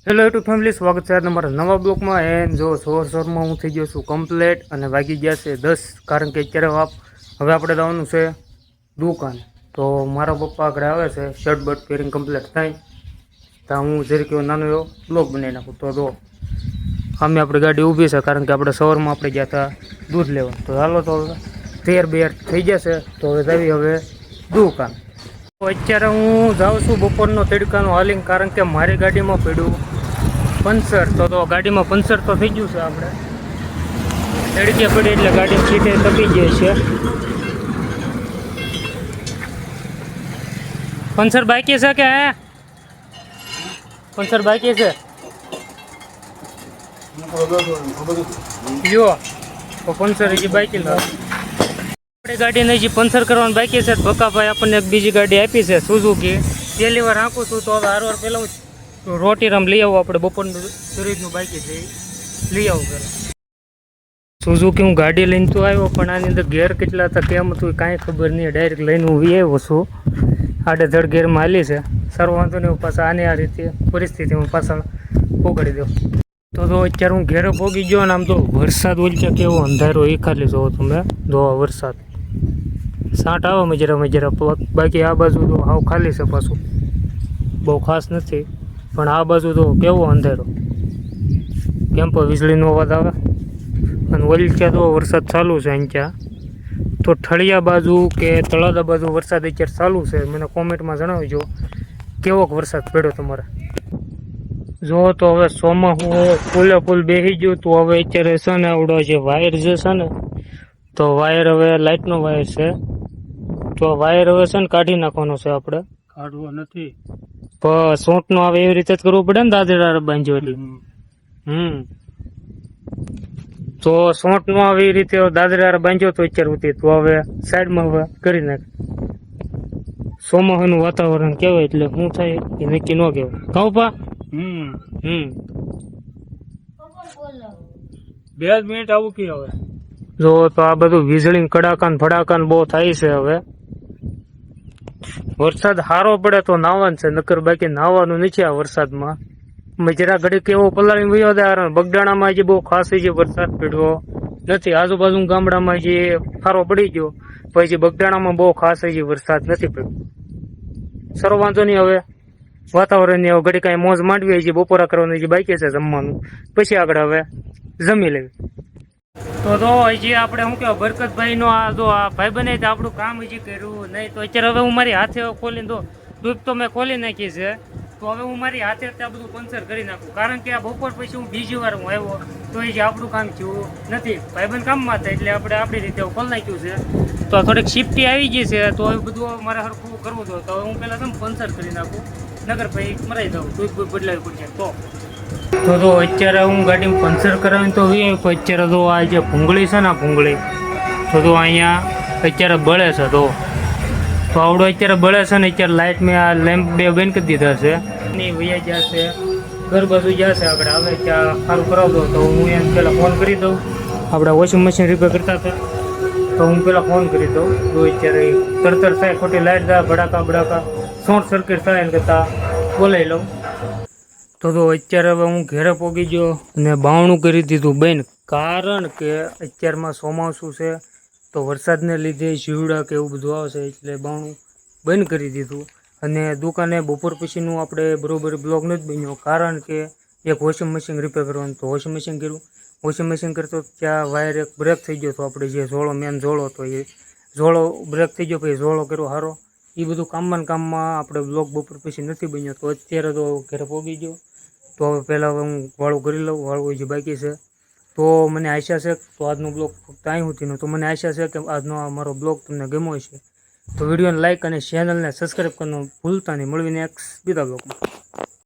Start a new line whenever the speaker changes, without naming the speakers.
Hello YouTube family, સ્વાગત છે તમારા નવા બ્લોગમાં. એન્ડ જો શોરમાં હું થઈ ગયો છું કમ્પ્લેટ અને વાગી ગયા છે 10, કારણ કે અત્યારે હવે આપણે જવાનું છે દુકાન. તો મારા પપ્પા આગળ આવે છે શર્ટ બર્ટ પહેરીને કમ્પ્લેટ થાય તો હું જરીક એવો નાનો એવો બ્લોગ બનાવી નાખું. તો જો સામે આપણી ગાડી ઊભી છે, કારણ કે આપણે સવારમાં આપણે ગયા હતા દૂધ લેવા. તો હાલો, તો હવે તૈયાર બૈયાર થઈ જશે. તો હવે જવી હવે દુકાન. તો અત્યારે હું જાઉં છું બપોરનો તડકાનો હાલીને, કારણ કે મારી ગાડીમાં પડ્યું પંચર. તો ગાડીમાં પંચર તો થઈ ગયું છે. આપણે તડકે પડી એટલે ગાડી સીટે તપી જાય છે. પંચર બાકી છે કે હે? પંચર બાકી છે જો તો પંચર હજી બાકી લો. આપણી ગાડીને હજી પંચર કરવાનું બાકી છે. ભકાભાઈ આપણને એક બીજી ગાડી આપી છે સુઝુકી. પહેલી વાર હાંકું છું. તો હવે હારવાર પહેલાં હું રોટીરામ લઈ આવું. આપણે બપોરનું શરીરનું બાકી છે લઈ આવું ઘરે. સુઝુકી હું ગાડી લઈને તો આવ્યો, પણ આની અંદર ગેર કેટલા હતા કેમ હતું કાંઈ ખબર નહીં. ડાયરેક્ટ લઈને હું વી આવ્યો છું. આડેધડ ગેરમાં હાલી છે. સારું, વાંધો નહીં. પાછા આને આ રીતે પરિસ્થિતિમાં પાછળ પોગાડી દઉં. તો અત્યારે હું ઘેરે પોગી ગયો ને આમ તો વરસાદ ઓલચા કેવો અંધારો એ ખાલી જોવો તમે. જોવા વરસાદ સાંટ આવે મજરા બાકી આ બાજુ તો હાવ ખાલી છે. પાછું બહુ ખાસ નથી, પણ આ બાજુ તો કેવો અંધારો. કેમ પણ વીજળીનો અવાજ આવે. અને ઓલચા તો વરસાદ ચાલુ છે. અહીંયા તો ઠળિયા બાજુ કે તળાદા બાજુ વરસાદ અત્યારે ચાલુ છે. મને કોમેન્ટમાં જણાવજો કેવોક વરસાદ પડ્યો તમારે. જો તો હવે સોમાં હું ફૂલ બેસી ગયું. તો હવે અત્યારે છે ને આવડો જે વાયર જે છે ને, તો વાયર હવે લાઇટનો વાયર છે. તો વાયર હવે છે ને કાઢી નાખવાનો છે. આપણે કાઢવો નથી, પણ સોંટનો આવે એવી રીતે જ કરવું પડે ને, દાદરા બાંધ્યો એટલે. તો સોંટ નો આવે એ રીતે દાદરા બાંધ્યો તો અત્યાર સુધી. તો હવે સાઈડમાં હવે કરી નાખ. ચોમાસાનું વાતાવરણ કહેવાય એટલે શું થાય એ નક્કી ન કહેવાય. કહું પા 2 મિનિટ આવું કે હવે જો તો આ બધું વીજળી કડાકાન ફડાકાન બહુ થાય છે. હવે વરસાદ સારો પડે તો નાવાનું છે, નકર બાકી નાવાનું નથી આ વરસાદમાં. મજરા ઘડી કેવો પલાળી વયો જાય. બગડાણામાં હજી બહુ ખાસ હજી વરસાદ પડ્યો નથી. આજુબાજુ ગામડામાં હજી સારો પડી ગયો, પછી બગડાણામાં બહુ ખાસ હજી વરસાદ નથી પડ્યો. સરો વાંધો નહીં. હવે વાતાવરણની હવે ઘડી કાંઈ મોજ માંડવી. હજી બપોરા કરવાનું હજી બાકી છે જમવાનું, પછી આગળ હવે જમી લેવી. તો હજી આપણે શું કહેવાય બરકતભાઈ નો આ જો આ ભાઈ બને તો આપણું કામ હજી કર્યું નહીં. તો અત્યારે હવે હું મારી હાથે ખોલીને તો ડૂબ તો મેં ખોલી નાખી છે. તો હવે હું મારી હાથે આ બધું પંચર કરી નાખું, કારણ કે આ બપોર પછી હું બીજી વાર હું આવ્યો તો એ જે આપણું કામ થયું નથી. ભાઈબંધ કામમાં હતા એટલે આપણે આપણી રીતે ખોલી નાખ્યું છે. તો થોડીક શિફ્ટી આવી ગઈ છે. તો એ બધું મારે હરખું કરવું હતું. તો હું પહેલાં તમે પંચર કરી નાખું, નગર ભાઈ મરાઈ દઉં. ડૂબ બદલાવી પડશે. તો અત્યારે હું ગાડીમાં પંચર કરાવીને તો અત્યારે તો આ જે ભૂંગળી છે ને, આ ભૂંગળી તો અહીંયા અત્યારે બળે છે. તો આવડો અત્યારે બળે છે ને. અત્યારે લાઇટ મેં આ લેમ્પ 2 બંધ કરી દીધા છે. એની વૈયા જશે ઘર બાજુ જશે. આગળ આવે ત્યાં સારું કરાવતો તો હું એને પહેલાં ફોન કરી દઉં. આપણે વોશિંગ મશીન રિપેર કરતા હતા તો હું પહેલાં ફોન કરી દઉં. તો અત્યારે તરતર થાય, ખોટી લાઇટ જાય ભડાકા શોર્ટ સર્કિટ થાય એને કરતાં બોલાવી લઉં. તો અત્યારે હવે હું ઘેરે પહોંચી ગયો અને બાવણું કરી દીધું બંધ, કારણ કે અત્યારમાં ચોમાસું છે તો વરસાદને લીધે જીવડા કે એવું બધું આવશે એટલે બાવણું બંધ કરી દીધું. અને દુકાને બપોર પછીનું આપણે બરોબર બ્લોગ નથી બન્યો, કારણ કે એક વોશિંગ મશીન રિપેર કરવાનું તો વોશિંગ મશીન કર્યું. વોશિંગ મશીન કરતો ત્યાં વાયર એક બ્રેક થઈ ગયો. તો આપણે જે ઝોળો મેન ઝોળો હતો એ ઝોળો બ્રેક થઈ ગયો, પછી ઝોળો કર્યો સારો. એ બધું કામમાં આપણે બ્લોગ બપોર પછી નથી બન્યો. તો અત્યારે તો ઘરે પહોંચી ગયો. તો હવે પહેલાં હવે હું વાળું કરી લઉં. વાળું જે બાકી છે. તો મને આશા છે તો આજનો બ્લોગ ફક્ત અહીં સુધીનો. તો મને આશા છે કે આજનો મારો બ્લોગ તમને ગમ્યો છે. તો વિડીયોને લાઇક અને ચેનલને સબસ્ક્રાઈબ કરવાનું ભૂલતા નહીં. મળવીને એક બીજા બ્લોગમાં.